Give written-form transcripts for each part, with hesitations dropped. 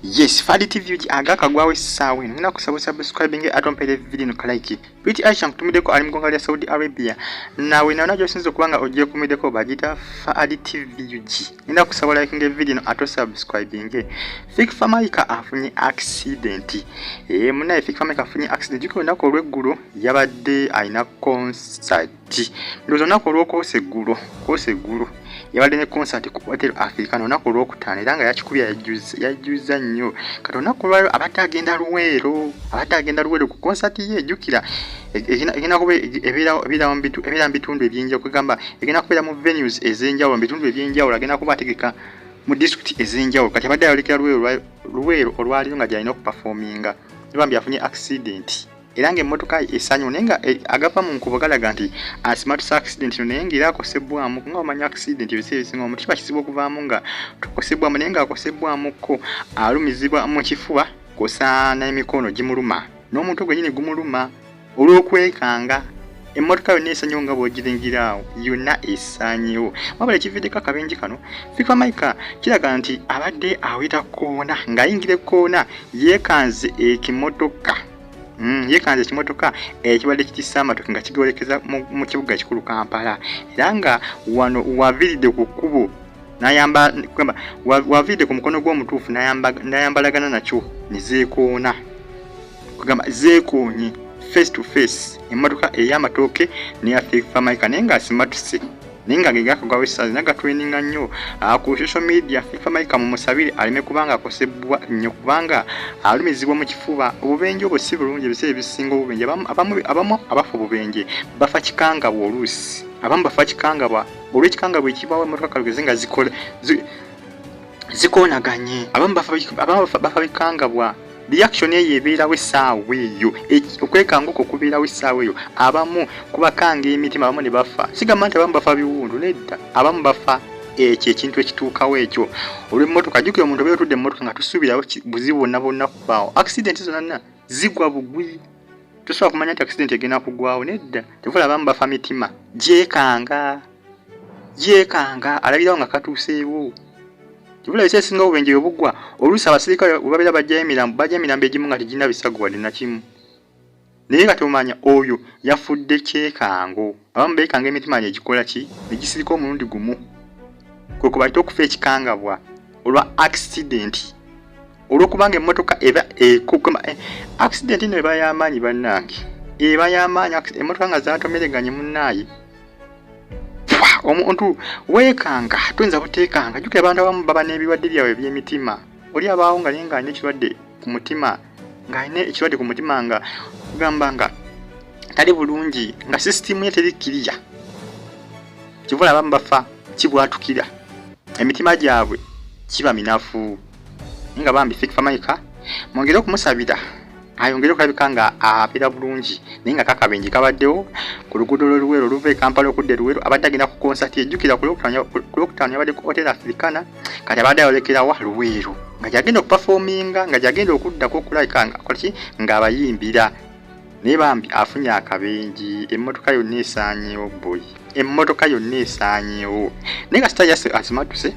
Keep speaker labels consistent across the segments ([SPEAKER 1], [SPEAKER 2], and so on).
[SPEAKER 1] Yes, Fadi TV Agakagwawo sawe nina kusaba subscribing atompele video no like. Biti Aisha kutumideko ali mgongalia Saudi Arabia. Nawe naona sinzo kubanga ogiye kumideko bagita Fadi TV. Nina kusaba like nge video no ato subscribing. Fake Fameica afunye accident. Muna fake Fameica afunye accident yuko nako lweggulo yabadde aina concert. Ndozo nako lwoko seguro. Yabadde ne concert ku Hotel Africano nako lwokutana era nga yakikubya yajuza nnyo katona kulwayo abatagenda luwero ku concert ye jukira egina kube ebira mbitundu ebyinja kugamba egina kubera mu venues ezenjawo mbitundu ebyinjawo agenda kuba ategeka mu district ezenjawo kati abadde alekera luwero olwali nga jalina okuperforminga Bambi afunye accident era ng'emmotoka esanyu nenga agapa mu nkubagalaga nti smart accident nenga era akosebwamu nga omanya accident ebiseebisinga omuti bakisiba okuvaamu nga tukosebwamu nenga akosebwamuko alumizibwa mu kifuba kosaana emikono gimuluma n'omuntu gwenyini gumuluma olw'okwekanga emmotoka yonna esanyu nga bw'ogirengiraawo yonna esanyiwo wabula ekividdeko akabenje kano Fameica kiraga nti abadde awita koona ng'ayingira ekkoona yeekanze ekimotoka yekanze ekimotoka ekibadde kikisamatoke nga kigolekeza mu kibuga ekikulu Kampala era nga wano waviridde ku kkubo nayamba kwamba waviridde ku mukono gw'omutuufu nayambalagana nakyo nizeekoona kugamba zeekoonye face to face emmotoka ey'amatooke neya Fameica naye nga asimatuse naye nga Agakagwawo essazi nagatweninga nnyo ku social media Fameica mu musabire aleme kubanga akosebwa nnyo kubanga alumizibwa mu kifuba obubenje obwo si bulungi ebiseera ebisinga obubenje abamu abafa obubenje bafa kikangabwa oluusi abamu bafa kikangabwa olw'ekikangabwa ekibawo emmotoka kalugeze nga zikoonaganye abamu bafa bikangabwa reaction ye ebeerawo essaawa eyo okwekanga okwo kubeerawo essaawa eyo abamu kubakanga emitima abamu ne bafa sigamba nti abamu bafa biwundu nedda abamu bafa ekyo ekintu ekituukawo ekyo olw'emmotoka jjukira omuntu obeera otudde emmotoka nga tusuubirawo buzibu bonna kubaawo accident zonna zigwa bugwi tosobola kumanya nti accident egenda kugwawo nedda tevula abamu bafa mitima gyekanga alabirawo nga katuuseewo Tibula bisesinga obubenje obugwa oluusi abasirikale babeera bajja emirambo egimu nga tegirina bisago wadde nakimu naye nga tomanya oyo yafudde kyekango abamu beekanga emitima negikola ki negisirika omulundi gumu kwe kubayita okufa ekikangabwa olwa accident olw'okubanga emmotoka eba accident eno eba y'amaanyi bannange eba y'amaanyi emmotoka nga zaatomereganye munnaaye omuntu weekanga tuyinza buteekanga jjukira abantu abamu baba n'ebirwadde byabwe eby'emitima oli abaawo nga naye ng'alina ekirwadde ku mutima nga kugamba nga tali bulungi nga sisitimu ye teri kiriya kivula abamu bafa kibwatukira emitima gyabwe kiba minafu nga Bambi Fameica mwongere okumusabira ayongere okulabika nga abeera bulungi naye nga Akabenje kabaddewo ku luguudo lw'Oluwero oluva e Kampala okudda e Luwero abadde agenda ku concert ejjukira ku Lwokutaano yabadde ku Hotel Africana kati abadde ayolekerawa Luwero nga gyagenda okuperforminga nga gyagenda okuddako okulabika nga abayimbira naye Bambi afunye akabenje emmotoka yonna esaanyeewo naye nga sitaali asimatuse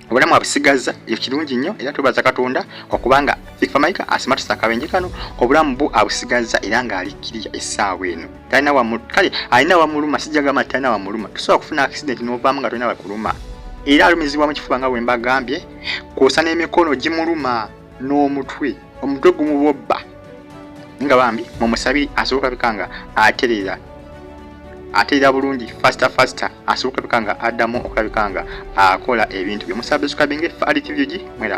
[SPEAKER 1] obulamu abusigaza ekirungi nnyo era tubaza Katonda okubanga Fameica asimatuse akabenje kano obulamu bwo abusigaza era ng'alikkirira essaawa eno kale alina wamuluma sijjagamba nti talina wamuluma tusobola kufuna accident n'ovaamu nga tolina wakuluma era alumizibwa mu kifuba nga bwe mbagambye kwosa n'emikono gimuluma n'omutwe gumubobba nga Bambi mumusabire asobola okulabika nga ateera bulungi faster asobola okulabika nga addamu okulabika nga akola ebintu bye musabye subscribing Fadi TV mwera